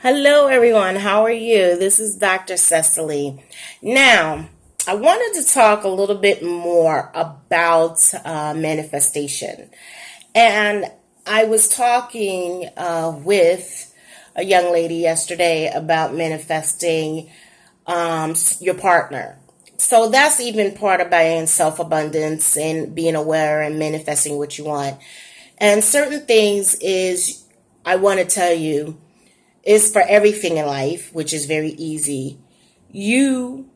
Hello, everyone. How are you? This is Dr. Cesily. Now, I wanted to talk a little bit more about manifestation. And I was talking with a young lady yesterday about manifesting your partner. So that's even part of being self-abundance and being aware and manifesting what you want. And certain things is, I want to tell you, is for everything in life, which is very easy. You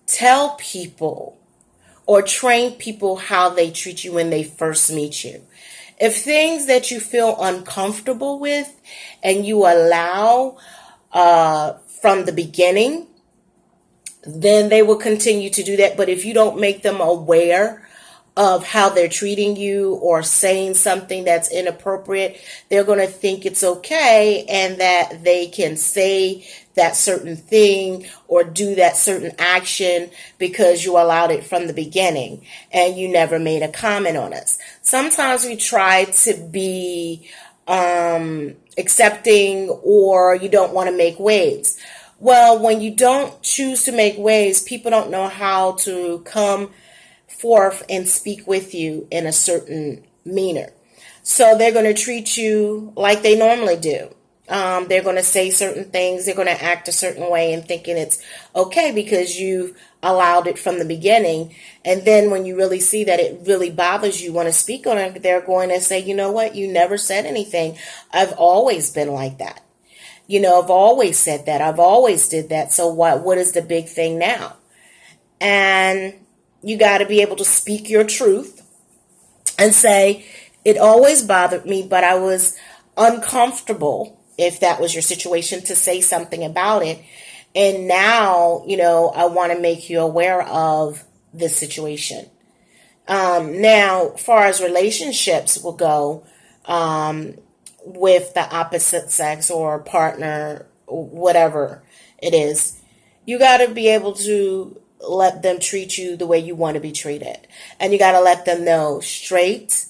tell people or train people how they treat you when they first meet you. If things that you feel uncomfortable with and you allow from the beginning, then they will continue to do that. But if you don't make them aware of how they're treating you or saying something that's inappropriate, they're going to think it's okay and that they can say that certain thing or do that certain action because you allowed it from the beginning and you never made a comment on it. Sometimes we try to be accepting, or you don't want to make waves. Well, when you don't choose to make waves, people don't know how to come forth and speak with you in a certain manner. So they're going to treat you like they normally do. They're going to say certain things. They're going to act a certain way and thinking it's okay because you've allowed it from the beginning. And then when you really see that it really bothers you, want to speak on it, they're going to say, you know what? You never said anything. I've always been like that. I've always said that. I've always did that. So what is the big thing now? And you got to be able to speak your truth and say, it always bothered me, but I was uncomfortable, if that was your situation, to say something about it. And now, I want to make you aware of this situation. Now, as far as relationships will go, with the opposite sex or partner, whatever it is, you got to be able to let them treat you the way you want to be treated. And you got to let them know straight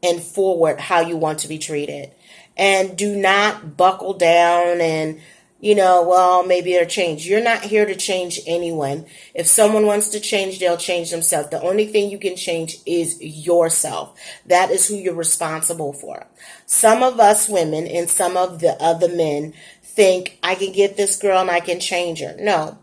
and forward how you want to be treated. And do not buckle down and, maybe they'll change. You're not here to change anyone. If someone wants to change, they'll change themselves. The only thing you can change is yourself. That is who you're responsible for. Some of us women and some of the other men think, I can get this girl and I can change her. No.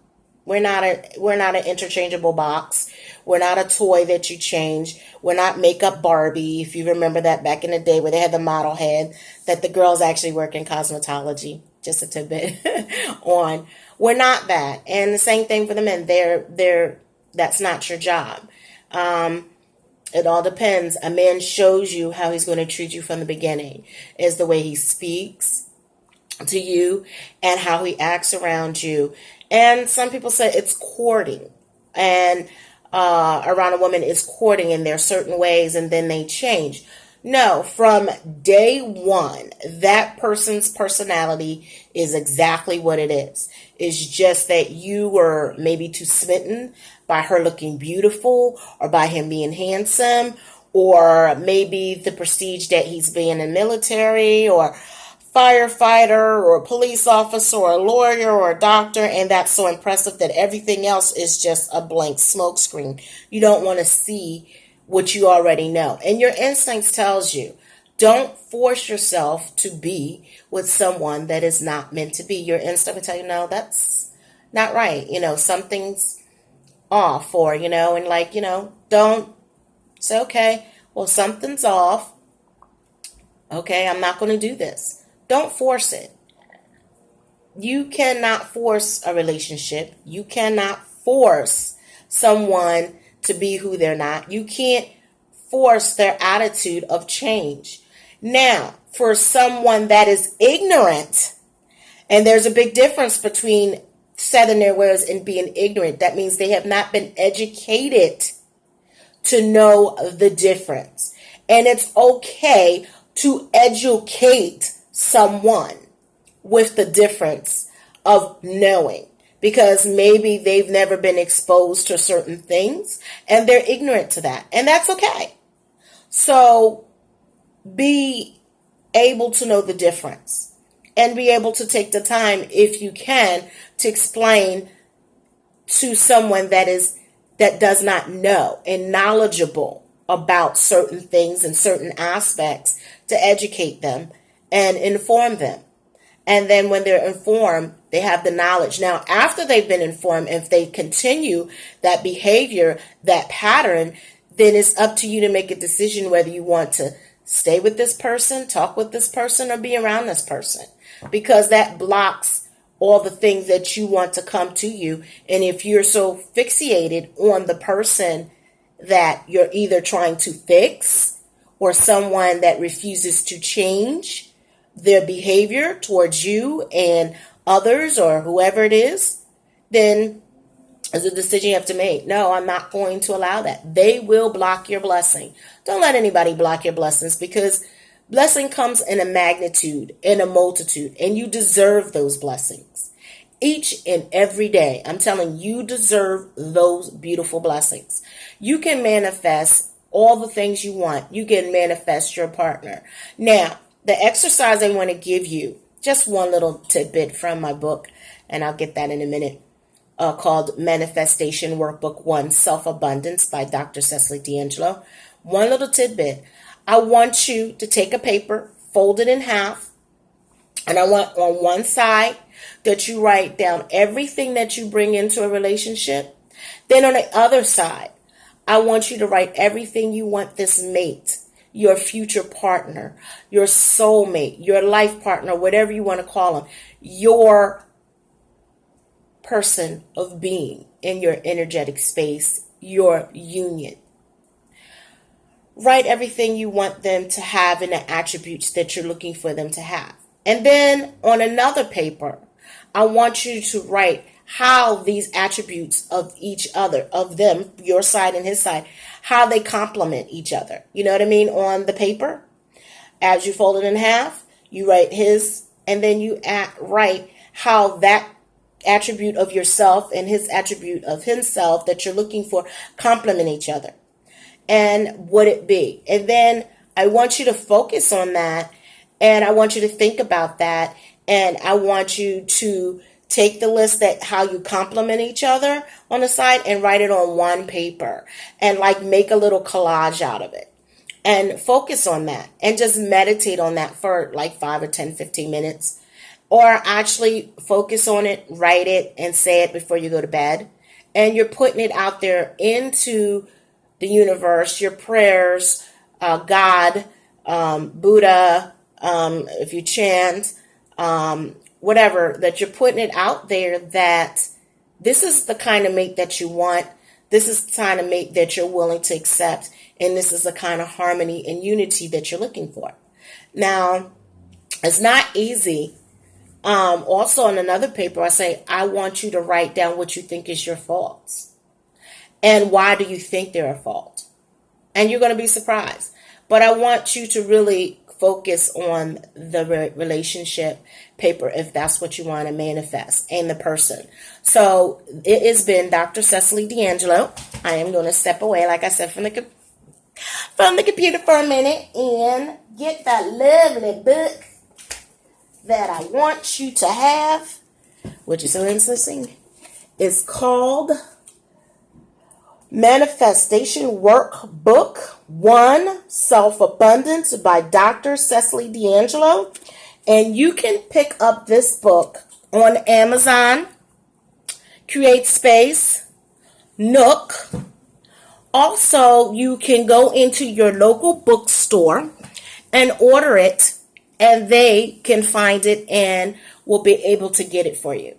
We're not an interchangeable box. We're not a toy that you change. We're not makeup Barbie. If you remember that back in the day where they had the model head that the girls actually work in cosmetology. Just a tidbit on. We're not that. And the same thing for the men. That's not your job. It all depends. A man shows you how he's going to treat you from the beginning. Is the way he speaks to you and how he acts around you. And some people say it's courting, and around a woman is courting, and there are certain ways, and then they change. No, from day one, that person's personality is exactly what it is. It's just that you were maybe too smitten by her looking beautiful, or by him being handsome, or maybe the prestige that he's being in the military, or firefighter or a police officer or a lawyer or a doctor, and that's so impressive that everything else is just a blank smokescreen. You don't want to see what you already know. And your instincts tells you, don't force yourself to be with someone that is not meant to be. Your instinct will tell you, no, that's not right. Something's off, or, don't say, okay, well, something's off. Okay, I'm not going to do this. Don't force it. You cannot force a relationship. You cannot force someone to be who they're not. You can't force their attitude of change. Now, for someone that is ignorant, and there's a big difference between setting their ways and being ignorant. That means they have not been educated to know the difference. And it's okay to educate someone with the difference of knowing, because maybe they've never been exposed to certain things and they're ignorant to that, and that's okay. So be able to know the difference. and be able to take the time, if you can, to explain to someone that does not know and knowledgeable about certain things and certain aspects, to educate them and inform them. And then when they're informed, they have the knowledge. Now, after they've been informed, if they continue that behavior, that pattern, then it's up to you to make a decision whether you want to stay with this person, talk with this person, or be around this person, because that blocks all the things that you want to come to you. And if you're so fixated on the person that you're either trying to fix, or someone that refuses to change their behavior towards you and others or whoever it is, then it's a decision you have to make. No, I'm not going to allow that. They will block your blessing. Don't let anybody block your blessings, because blessing comes in a magnitude, in a multitude, and you deserve those blessings. Each and every day, I'm telling you, deserve those beautiful blessings. You can manifest all the things you want. You can manifest your partner. Now, the exercise I want to give you, just one little tidbit from my book, and I'll get that in a minute, called Manifestation Workbook 1, Self-Abundance by Dr. Cesily DeAngelo. One little tidbit. I want you to take a paper, fold it in half, and I want on one side that you write down everything that you bring into a relationship. Then on the other side, I want you to write everything you want this mate, your future partner, your soulmate, your life partner, whatever you want to call them, your person of being in your energetic space, your union. Write everything you want them to have and the attributes that you're looking for them to have. And then on another paper, I want you to write how these attributes of each other, of them, your side and his side, how they complement each other. You know what I mean? On the paper, as you fold it in half, you write his, and then you write how that attribute of yourself and his attribute of himself that you're looking for complement each other. And would it be? And then I want you to focus on that, and I want you to think about that, and I want you to take the list that how you complement each other on the side and write it on one paper, and like make a little collage out of it, and focus on that and just meditate on that for like 5 or 10, 15 minutes, or actually focus on it, write it, and say it before you go to bed. And you're putting it out there into the universe, your prayers, God, Buddha, if you chant, whatever, that you're putting it out there that this is the kind of mate that you want. This is the kind of mate that you're willing to accept. And this is the kind of harmony and unity that you're looking for. Now, it's not easy. Also on another paper, I say, I want you to write down what you think is your faults. And why do you think they're a fault? And you're going to be surprised. But I want you to really focus on the relationship paper if that's what you want to manifest, and the person. So it has been Dr. Cesily DeAngelo. I am going to step away, like I said, from the computer for a minute and get that lovely book that I want you to have, which is so interesting. It's called Manifestation Workbook 1, Self-Abundance by Dr. Cesily DeAngelo. And you can pick up this book on Amazon, Create Space, Nook. Also, you can go into your local bookstore and order it, and they can find it and will be able to get it for you.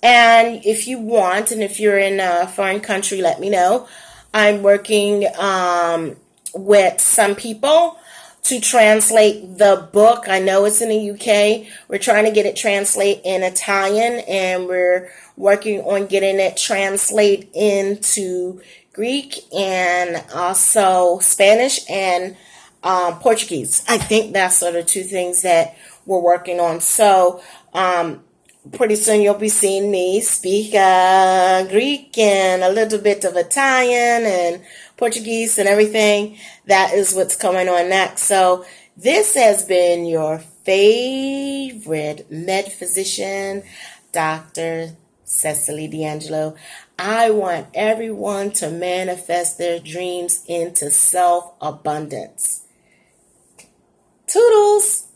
And if you want, and if you're in a foreign country, let me know. I'm working with some people to translate the book. I know it's in the UK. We're trying to get it translated in Italian, and we're working on getting it translated into Greek and also Spanish and Portuguese. I think that's sort of two things that we're working on. So, pretty soon you'll be seeing me speak Greek and a little bit of Italian and Portuguese and everything. That is what's coming on next. So this has been your favorite med physician, Dr. Cesily DeAngelo. I want everyone to manifest their dreams into self-abundance. Toodles!